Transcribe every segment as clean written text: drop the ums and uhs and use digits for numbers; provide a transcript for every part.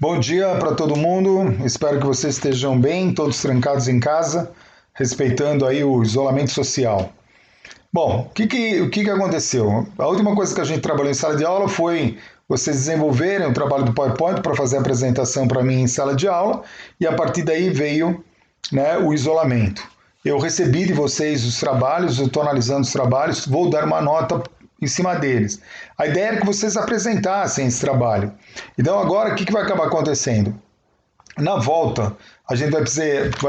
Bom dia para todo mundo, espero que vocês estejam bem, todos trancados em casa, respeitando aí o isolamento social. Bom, o que aconteceu? A última coisa que a gente trabalhou em sala de aula foi vocês desenvolverem o trabalho do PowerPoint para fazer a apresentação para mim em sala de aula, e a partir daí veio, né, o isolamento. Eu recebi de vocês os trabalhos, eu estou analisando os trabalhos, vou dar uma nota em cima deles. A ideia era que vocês apresentassem esse trabalho. Então agora o que vai acabar acontecendo? Na volta, a gente vai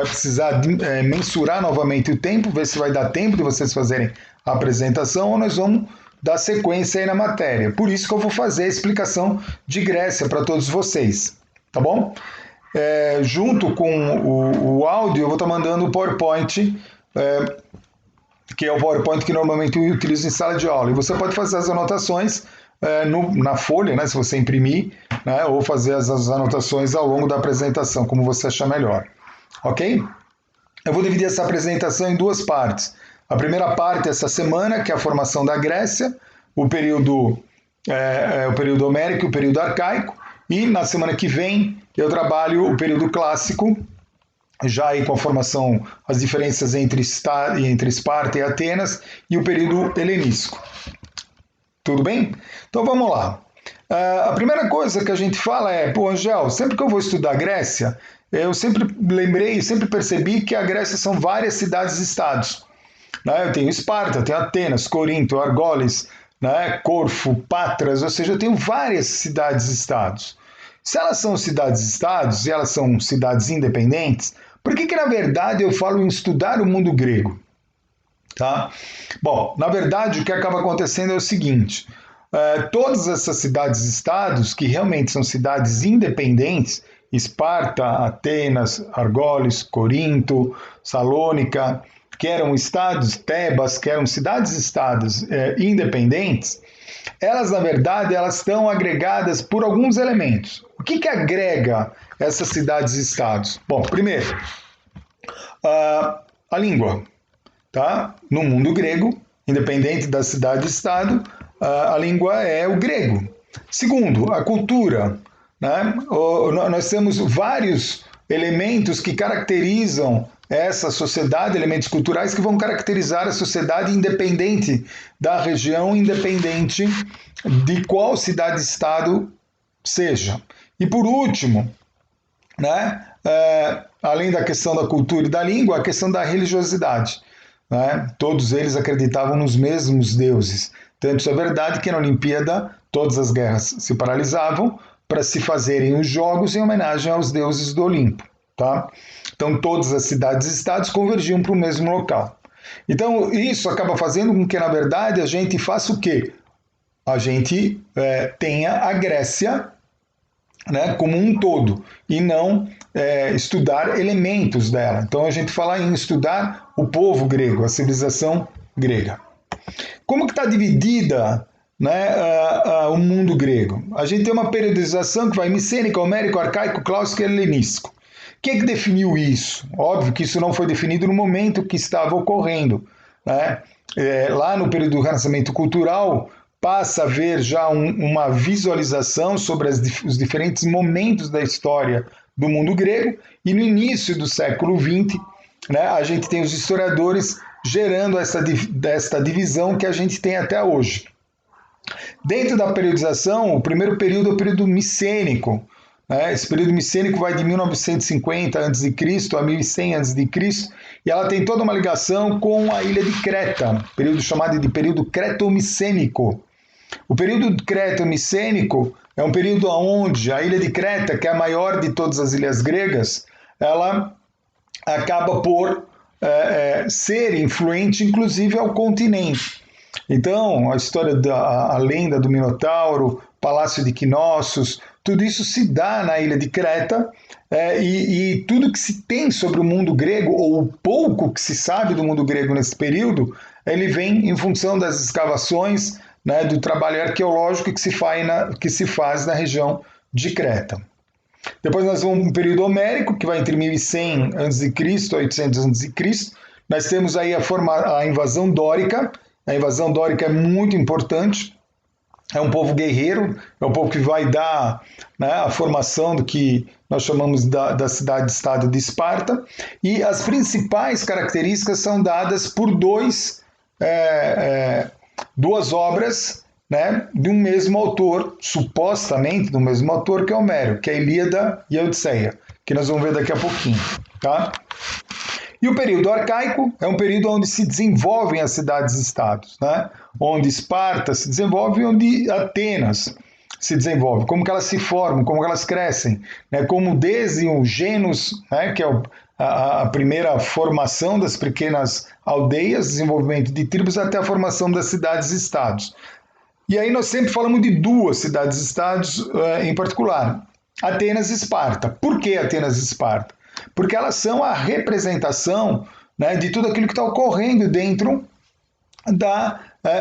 precisar mensurar novamente o tempo, ver se vai dar tempo de vocês fazerem a apresentação ou nós vamos dar sequência aí na matéria. Por isso que eu vou fazer a explicação de Grécia para todos vocês, tá bom? Junto com o áudio, eu vou estar mandando o PowerPoint, que é o PowerPoint que normalmente eu utilizo em sala de aula. E você pode fazer as anotações na folha, né, se você imprimir, né, ou fazer as anotações ao longo da apresentação, como você achar melhor. Ok? Eu vou dividir essa apresentação em duas partes. A primeira parte essa semana, que é a formação da Grécia, o período homérico e o período arcaico, e na semana que vem eu trabalho o período clássico, já aí com a formação, as diferenças entre Esparta e Atenas, e o período helenístico. Tudo bem? Então vamos lá. A primeira coisa que a gente fala é, pô, Angel, sempre que eu vou estudar Grécia, eu sempre lembrei, sempre percebi que a Grécia são várias cidades-estados. Né? Eu tenho Esparta, eu tenho Atenas, Corinto, Argolis, né? Corfo, Patras, ou seja, eu tenho várias cidades-estados. Se elas são cidades-estados e elas são cidades independentes, por que na verdade eu falo em estudar o mundo grego? Tá? Bom, na verdade o que acaba acontecendo é o seguinte, todas essas cidades-estados, que realmente são cidades independentes, Esparta, Atenas, Argolis, Corinto, Salônica, que eram estados, Tebas, que eram cidades-estados independentes, elas na verdade elas estão agregadas por alguns elementos. O que agrega essas cidades-estados? Bom, primeiro, a língua. Tá? No mundo grego, independente da cidade-estado, a língua é o grego. Segundo, a cultura. Né? Nós temos vários elementos que caracterizam essa sociedade, elementos culturais que vão caracterizar a sociedade independente da região, independente de qual cidade-estado seja. E por último, né, além da questão da cultura e da língua, a questão da religiosidade. Né? Todos eles acreditavam nos mesmos deuses. Tanto isso é verdade que na Olimpíada todas as guerras se paralisavam para se fazerem os jogos em homenagem aos deuses do Olimpo. Tá? Então todas as cidades-estados convergiam para o mesmo local. Então isso acaba fazendo com que, na verdade, a gente faça o quê? A gente tenha a Grécia, né, como um todo, e não estudar elementos dela. Então a gente fala em estudar o povo grego, a civilização grega. Como que está dividida, né, o mundo grego? A gente tem uma periodização que vai micênico, homérico, arcaico, clássico e helenístico. Quem é que definiu isso? Óbvio que isso não foi definido no momento que estava ocorrendo. Né? Lá no período do Renascimento Cultural, passa a haver já uma visualização sobre os diferentes momentos da história do mundo grego, e no início do século XX, né, a gente tem os historiadores gerando esta divisão que a gente tem até hoje. Dentro da periodização, o primeiro período é o período micênico. Né? Esse período micênico vai de 1950 a.C. a 1100 a.C., e ela tem toda uma ligação com a ilha de Creta, período chamado de período creto-micênico. O período creto-micênico é um período onde a ilha de Creta, que é a maior de todas as ilhas gregas, ela acaba por ser influente, inclusive, ao continente. Então, a história a lenda do Minotauro, Palácio de Knossos, tudo isso se dá na ilha de Creta, e tudo que se tem sobre o mundo grego, ou o pouco que se sabe do mundo grego nesse período, ele vem em função das escavações, né, do trabalho arqueológico que se faz na região de Creta. Depois nós vamos para um período homérico, que vai entre 1100 a.C. e 800 a.C. Nós temos aí a invasão dórica. A invasão dórica é muito importante. é um povo guerreiro, é um povo que vai dar, né, a formação do que nós chamamos da cidade-estado de Esparta, e as principais características são dadas por duas obras, né, de um mesmo autor, supostamente do mesmo autor, que é Homero, que é a Ilíada e a Odisseia, que nós vamos ver daqui a pouquinho. Tá? E o período arcaico é um período onde se desenvolvem as cidades-estados, né? Onde Esparta se desenvolve e onde Atenas se desenvolve, como que elas se formam, como que elas crescem, né? Como desde o genus, né? Que é a primeira formação das pequenas aldeias, desenvolvimento de tribos, até a formação das cidades-estados. E aí nós sempre falamos de duas cidades-estados em particular, Atenas e Esparta. Por que Atenas e Esparta? Porque elas são a representação, né, de tudo aquilo que está ocorrendo dentro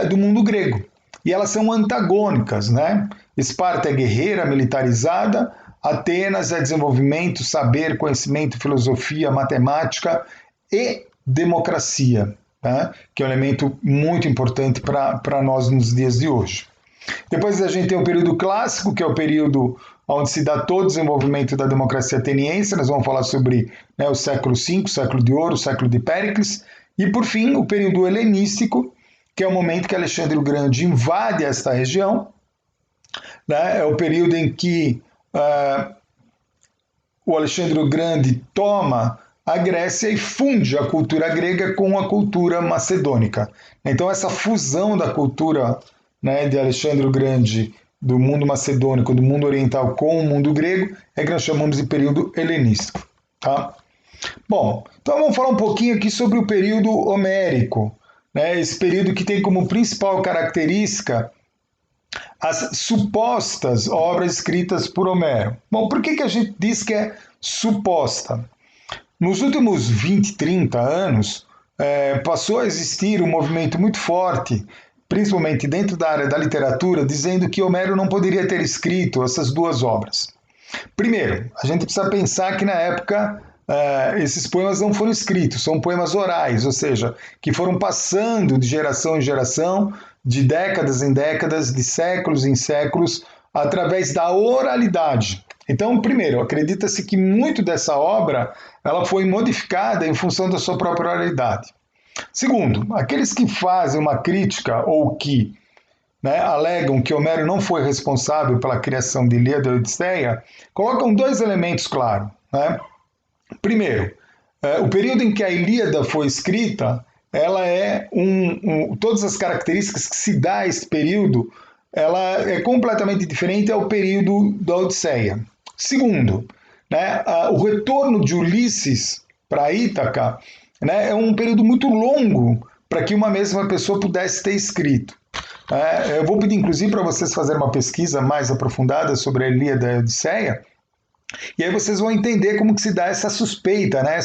do mundo grego. E elas são antagônicas. Né? Esparta é guerreira, militarizada, Atenas é desenvolvimento, saber, conhecimento, filosofia, matemática e democracia, tá? Que é um elemento muito importante para nós nos dias de hoje. Depois a gente tem o período clássico, que é o período onde se dá todo o desenvolvimento da democracia ateniense. Nós vamos falar sobre, né, o século V, o século de Ouro, o século de Péricles. E, por fim, o período helenístico, que é o momento que Alexandre o Grande invade esta região. Né? É o período em que o Alexandre o Grande toma a Grécia e funde a cultura grega com a cultura macedônica. Então, essa fusão da cultura, né, de Alexandre o Grande, do mundo macedônico, do mundo oriental com o mundo grego, é que nós chamamos de período helenístico. Tá? Bom, então vamos falar um pouquinho aqui sobre o período homérico, né? Esse período que tem como principal característica as supostas obras escritas por Homero. Bom, por que a gente diz que é suposta? Nos últimos 20, 30 anos, passou a existir um movimento muito forte, principalmente dentro da área da literatura, dizendo que Homero não poderia ter escrito essas duas obras. Primeiro, a gente precisa pensar que na época esses poemas não foram escritos, são poemas orais, ou seja, que foram passando de geração em geração, de décadas em décadas, de séculos em séculos, através da oralidade. Então, primeiro, acredita-se que muito dessa obra ela foi modificada em função da sua própria oralidade. Segundo, aqueles que fazem uma crítica ou que, né, alegam que Homero não foi responsável pela criação de Ilíada e Odisseia, colocam dois elementos claros. Né? Primeiro, o período em que a Ilíada foi escrita, ela é todas as características que se dá a esse período, ela é completamente diferente ao período da Odisseia. Segundo, né, o retorno de Ulisses para Ítaca, né, é um período muito longo para que uma mesma pessoa pudesse ter escrito. Eu vou pedir, inclusive, para vocês fazerem uma pesquisa mais aprofundada sobre a Ilíada e a Odisseia, e aí vocês vão entender como que se dá essa suspeita, né,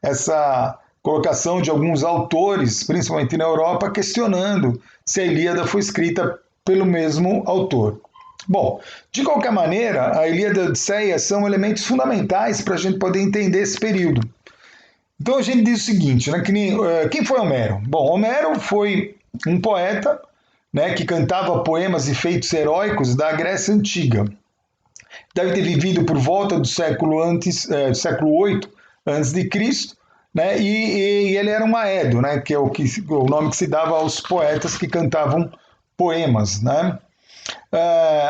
essa colocação de alguns autores, principalmente na Europa, questionando se a Ilíada foi escrita pelo mesmo autor. Bom, de qualquer maneira, a Ilíada e a Odisseia são elementos fundamentais para a gente poder entender esse período. Então a gente diz o seguinte, né, quem foi Homero? Bom, Homero foi um poeta, né, que cantava poemas e feitos heróicos da Grécia Antiga. Deve ter vivido por volta do século VIII a.C., né, e ele era um aedo, né, que é o nome que se dava aos poetas que cantavam poemas. Né?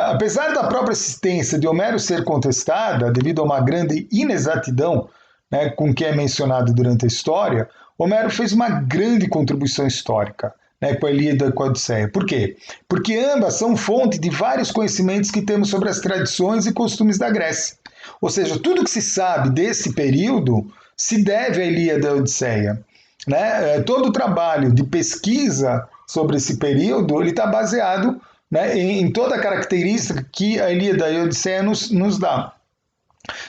Apesar da própria existência de Homero ser contestada devido a uma grande inexatidão, né, com que é mencionado durante a história, Homero fez uma grande contribuição histórica, né, com a Ilíada e com a Odisseia. Por quê? Porque ambas são fonte de vários conhecimentos que temos sobre as tradições e costumes da Grécia. Ou seja, tudo que se sabe desse período se deve à Ilíada e à Odisseia. Né? Todo o trabalho de pesquisa sobre esse período está baseado, né, em toda a característica que a Ilíada e a Odisseia nos dá.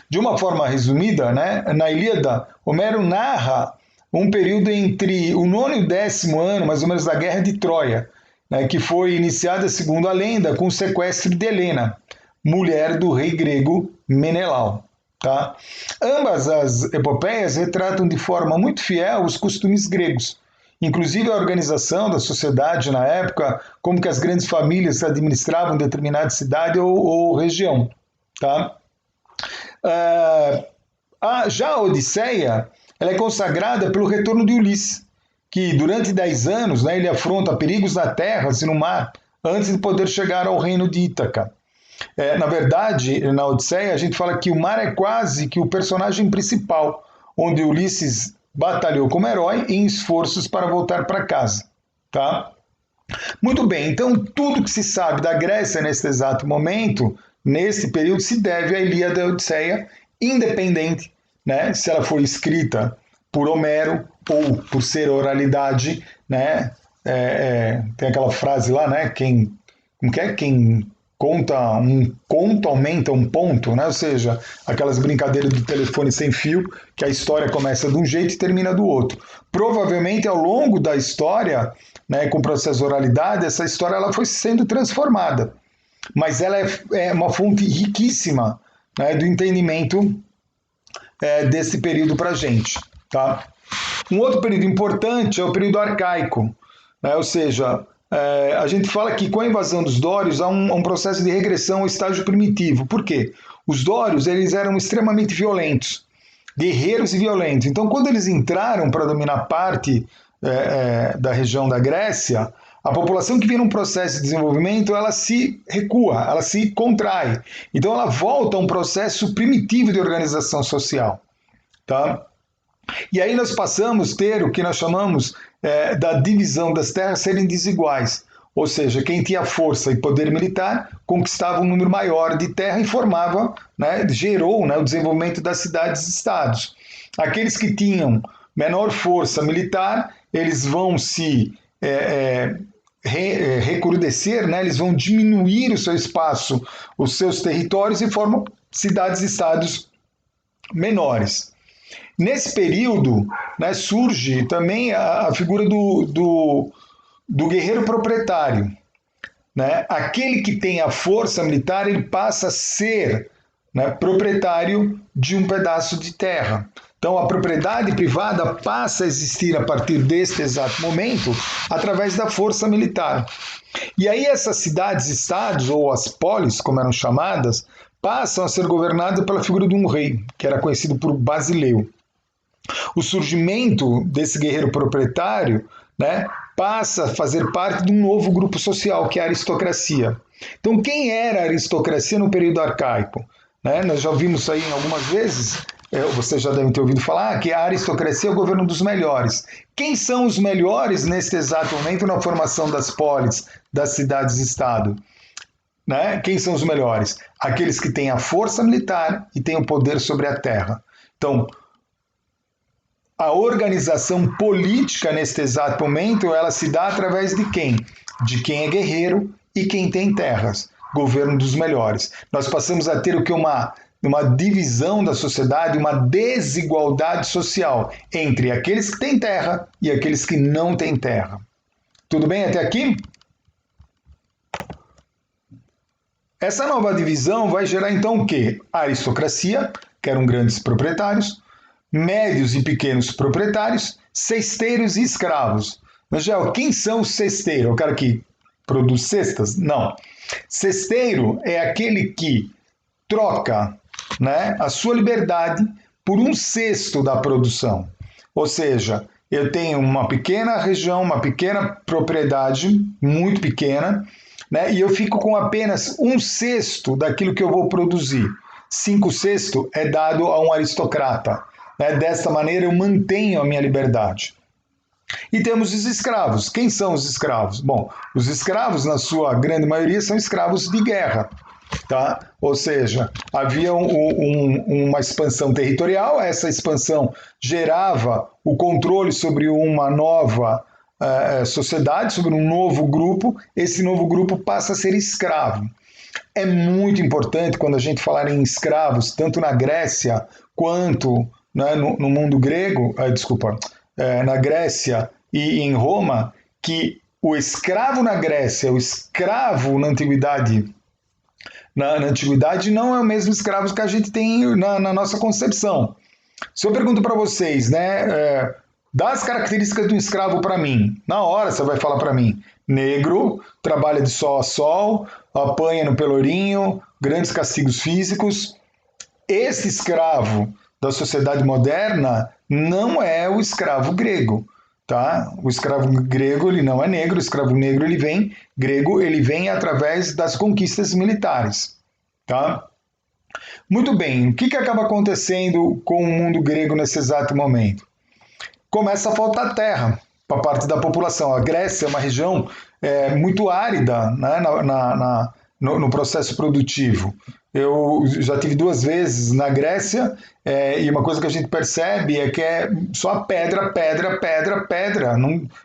De uma forma resumida, né, na Ilíada, Homero narra um período entre o 9º e o 10º ano, mais ou menos, da Guerra de Troia, né, que foi iniciada, segundo a lenda, com o sequestro de Helena, mulher do rei grego Menelau. Tá? Ambas as epopeias retratam de forma muito fiel os costumes gregos inclusive a organização da sociedade na época, como que as grandes famílias administravam determinada cidade ou região. Tá? Já a Odisseia ela é consagrada pelo retorno de Ulisses, que durante 10 anos, né, ele afronta perigos na terra e no mar, antes de poder chegar ao reino de Ítaca. Na verdade, na Odisseia, a gente fala que o mar é quase que o personagem principal, onde Ulisses batalhou como herói em esforços para voltar para casa. Tá? Muito bem, então tudo que se sabe da Grécia nesse exato momento, nesse período, se deve à Ilíada e à Odisseia, independente, né, se ela foi escrita por Homero ou por ser oralidade, né? Tem aquela frase lá, né? Quem conta um conto aumenta um ponto, né? Ou seja, aquelas brincadeiras do telefone sem fio, que a história começa de um jeito e termina do outro. Provavelmente ao longo da história, né, com o processo de oralidade, essa história ela foi sendo transformada, mas ela é uma fonte riquíssima, né, do entendimento desse período para a gente. Tá? Um outro período importante é o período arcaico, né? Ou seja, a gente fala que com a invasão dos dórios há um processo de regressão ao estágio primitivo. Por quê? Os dórios eles eram extremamente violentos, guerreiros e violentos. Então, quando eles entraram para dominar parte da região da Grécia, a população que vinha num processo de desenvolvimento, ela se recua, ela se contrai. Então, ela volta a um processo primitivo de organização social. Tá? E aí nós passamos a ter o que nós chamamos da divisão das terras serem desiguais. Ou seja, quem tinha força e poder militar conquistava um número maior de terra e formava, né, gerou, né, o desenvolvimento das cidades-estados. Aqueles que tinham menor força militar, eles vão se recrudescer, né, eles vão diminuir o seu espaço, os seus territórios e formam cidades-estados menores. Nesse período, né, surge também a figura do guerreiro proprietário. Né? Aquele que tem a força militar, ele passa a ser, né, proprietário de um pedaço de terra. Então, a propriedade privada passa a existir a partir deste exato momento através da força militar. E aí essas cidades-estados, ou as polis, como eram chamadas, passam a ser governadas pela figura de um rei, que era conhecido por Basileu. O surgimento desse guerreiro proprietário, né, passa a fazer parte de um novo grupo social, que é a aristocracia. Então, quem era a aristocracia no período arcaico? Né? Nós já vimos isso aí algumas vezes, vocês já devem ter ouvido falar, que a aristocracia é o governo dos melhores. Quem são os melhores neste exato momento na formação das polis, das cidades-estado? Né? Quem são os melhores? Aqueles que têm a força militar e têm o poder sobre a terra. Então, a organização política neste exato momento, ela se dá através de quem? De quem é guerreiro e quem tem terras. Governo dos melhores. Nós passamos a ter o que? Uma divisão da sociedade, uma desigualdade social entre aqueles que têm terra e aqueles que não têm terra. Tudo bem até aqui? Essa nova divisão vai gerar então o quê? A aristocracia, que eram grandes proprietários, médios e pequenos proprietários, cesteiros e escravos. Mas já, quem são os cesteiros? O cara que produz cestas? Não. Cesteiro é aquele que troca, né, a sua liberdade por um cesto da produção. Ou seja, eu tenho uma pequena região, uma pequena propriedade, muito pequena, né, e eu fico com apenas um cesto daquilo que eu vou produzir. 5 sextos é dado a um aristocrata. Né? Desta maneira eu mantenho a minha liberdade. E temos os escravos. Quem são os escravos? Bom, os escravos, na sua grande maioria, são escravos de guerra. Tá? Ou seja, havia uma expansão territorial, essa expansão gerava o controle sobre uma nova sociedade, sobre um novo grupo, esse novo grupo passa a ser escravo. É muito importante quando a gente falar em escravos, tanto na Grécia quanto, né, no mundo grego, na Grécia e em Roma, que o escravo na Grécia, o escravo na antiguidade, não é o mesmo escravo que a gente tem na nossa concepção. Se eu pergunto para vocês, né, dá as características de um escravo para mim. Na hora você vai falar para mim, negro, trabalha de sol a sol, apanha no pelourinho, grandes castigos físicos. Esse escravo da sociedade moderna não é o escravo grego, tá? O escravo grego ele não é negro, o escravo negro ele vem através das conquistas militares, tá? Muito bem, o que acaba acontecendo com o mundo grego nesse exato momento? Começa a faltar terra para parte da população. A Grécia é uma região muito árida, né, no processo produtivo. Eu já tive 2 vezes na Grécia e uma coisa que a gente percebe é que é só pedra, pedra, pedra, pedra.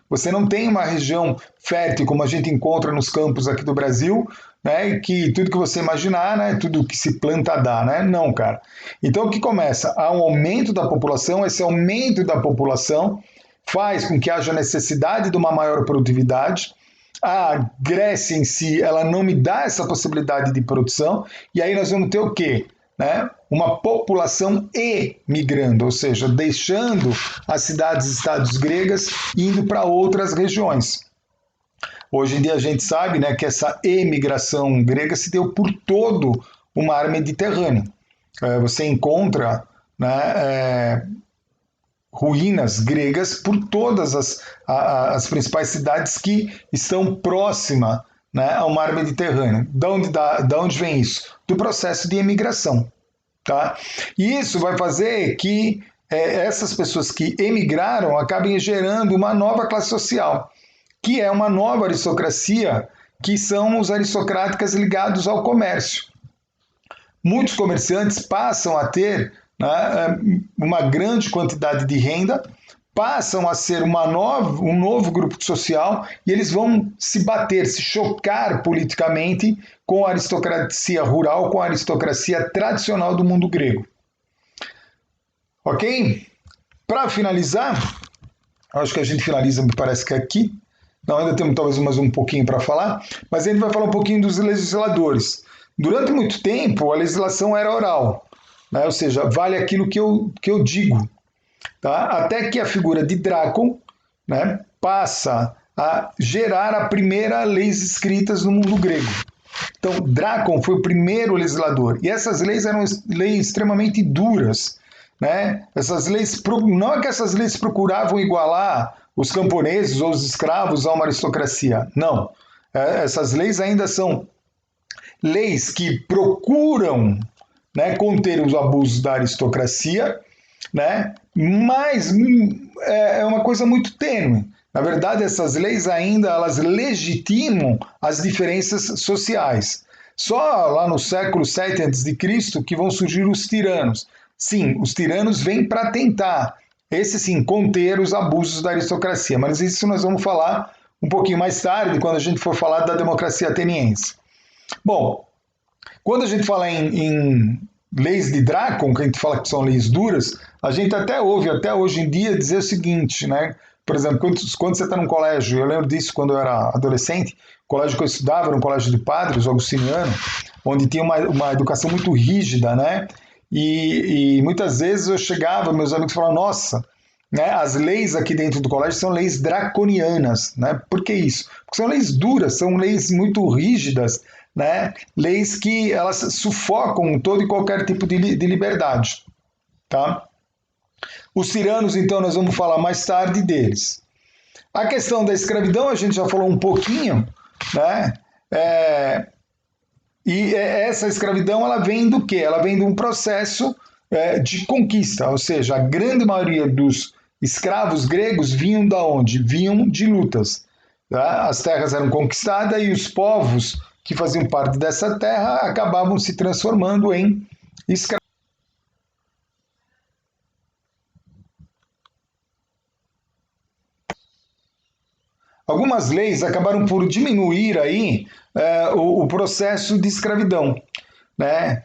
Você não tem uma região fértil como a gente encontra nos campos aqui do Brasil, né, que tudo que você imaginar, né, tudo que se planta dá, né? Não, cara. Então o que começa? Há um aumento da população, esse aumento da população faz com que haja necessidade de uma maior produtividade. A Grécia em si, ela não me dá essa possibilidade de produção, e aí nós vamos ter o quê? Né? Uma população emigrando, ou seja, deixando as cidades-estados gregas e indo para outras regiões. Hoje em dia a gente sabe, né, que essa emigração grega se deu por todo o mar Mediterrâneo. Você encontra, né, ruínas gregas por todas as principais cidades que estão próximas, né, ao mar Mediterrâneo. Da onde vem isso? Do processo de emigração. Tá? E isso vai fazer que essas pessoas que emigraram acabem gerando uma nova classe social, que é uma nova aristocracia, que são os aristocráticos ligados ao comércio. Muitos comerciantes passam a ter, né, uma grande quantidade de renda, passam a ser um novo grupo social e eles vão se bater, se chocar politicamente com a aristocracia rural, com a aristocracia tradicional do mundo grego. Ok? Para finalizar, acho que a gente finaliza, me parece que aqui. Não, ainda temos talvez mais um pouquinho para falar, mas a gente vai falar um pouquinho dos legisladores. Durante muito tempo, a legislação era oral, né? Ou seja, vale aquilo que eu digo. Tá? Até que a figura de Drácon, né, passa a gerar a primeira leis escritas no mundo grego. Então, Drácon foi o primeiro legislador. E essas leis eram leis extremamente duras. Né? Essas leis, não é que essas leis procuravam igualar os camponeses ou os escravos a uma aristocracia. Não. Essas leis ainda são leis que procuram, né, conter os abusos da aristocracia, né, mas é uma coisa muito tênue. Na verdade, essas leis ainda elas legitimam as diferenças sociais. Só lá no século VII a.C. que vão surgir os tiranos. Sim, os tiranos vêm para tentar, esse sim, conter os abusos da aristocracia, mas isso nós vamos falar um pouquinho mais tarde, quando a gente for falar da democracia ateniense. Bom, quando a gente fala em leis de Drácon, que a gente fala que são leis duras, a gente até ouve, até hoje em dia, dizer o seguinte, né? Por exemplo, quando você está num colégio, eu lembro disso quando eu era adolescente, o colégio que eu estudava era um colégio de padres, o Agustiniano, onde tinha uma educação muito rígida, né? E muitas vezes eu chegava, meus amigos falavam, nossa, né, as leis aqui dentro do colégio são leis draconianas, né? Por que isso? Porque são leis duras, são leis muito rígidas, né? Leis que elas sufocam todo e qualquer tipo de liberdade, tá? Os tiranos, então, nós vamos falar mais tarde deles. A questão da escravidão a gente já falou um pouquinho, né? E essa escravidão ela vem do quê? Ela vem de um processo de conquista, ou seja, a grande maioria dos escravos gregos vinham da onde? Vinham de lutas. Tá? As terras eram conquistadas e os povos que faziam parte dessa terra acabavam se transformando em escravos. Algumas leis acabaram por diminuir aí o processo de escravidão, né?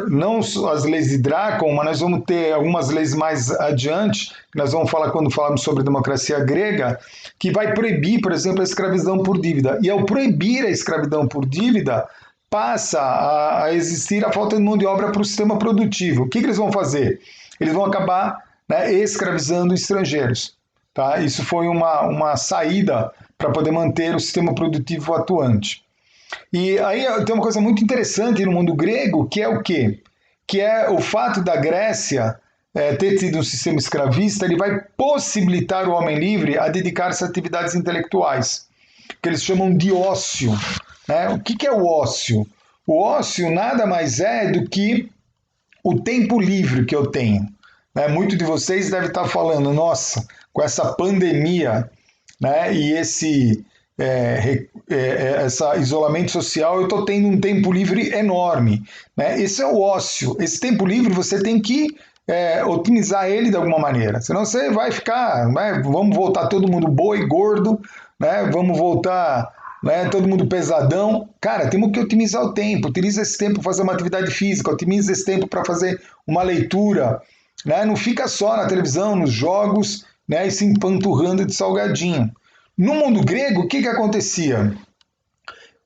Não as leis de Drácon, mas nós vamos ter algumas leis mais adiante, que nós vamos falar quando falarmos sobre a democracia grega, que vai proibir, por exemplo, a escravidão por dívida. E ao proibir a escravidão por dívida, passa a existir a falta de mão de obra para o sistema produtivo. O que eles vão fazer? Eles vão acabar né, escravizando estrangeiros. Tá? Isso foi uma saída para poder manter o sistema produtivo atuante. E aí tem uma coisa muito interessante no mundo grego, que é o quê? Que é o fato da Grécia ter tido um sistema escravista, ele vai possibilitar o homem livre a dedicar-se a atividades intelectuais, que eles chamam de ócio. Né? O que é o ócio? O ócio nada mais é do que o tempo livre que eu tenho. Né? Muito de vocês deve estar falando, nossa, com essa pandemia, né, e esse isolamento social, eu estou tendo um tempo livre enorme. Né? Esse é o ócio. Esse tempo livre você tem que otimizar ele de alguma maneira. Senão você vai ficar, né, vamos voltar todo mundo boi, gordo, né, vamos voltar, né, todo mundo pesadão. Cara, temos que otimizar o tempo. Utiliza esse tempo para fazer uma atividade física, otimiza esse tempo para fazer uma leitura. Né? Não fica só na televisão, nos jogos, né, e se empanturrando de salgadinho. No mundo grego, o que acontecia?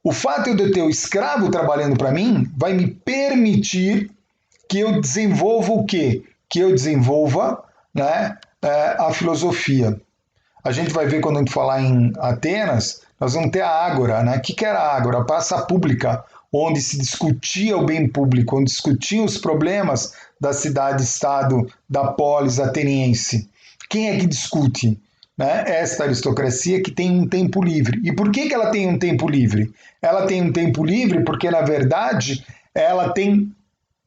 O fato de eu ter o escravo trabalhando para mim vai me permitir que eu desenvolva o quê? Que eu desenvolva, né, a filosofia. A gente vai ver quando a gente falar em Atenas, nós vamos ter a Ágora. Né? O que era a Ágora? A praça pública, onde se discutia o bem público, onde discutiam os problemas da cidade-estado, da polis ateniense. Quem é que discute? Né? Esta aristocracia que tem um tempo livre. E por que ela tem um tempo livre? Ela tem um tempo livre porque, na verdade, ela tem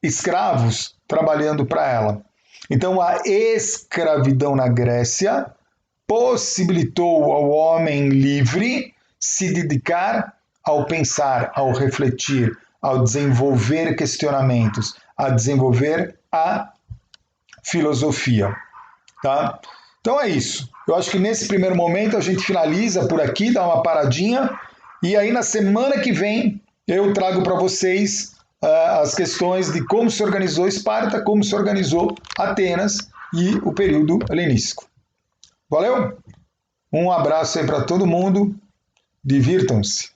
escravos trabalhando para ela. Então, a escravidão na Grécia possibilitou ao homem livre se dedicar ao pensar, ao refletir, ao desenvolver questionamentos, a desenvolver a filosofia. Tá? Então é isso. Eu acho que nesse primeiro momento a gente finaliza por aqui, dá uma paradinha, e aí na semana que vem eu trago para vocês as questões de como se organizou Esparta, como se organizou Atenas e o período helenístico. Valeu? Um abraço aí para todo mundo, divirtam-se.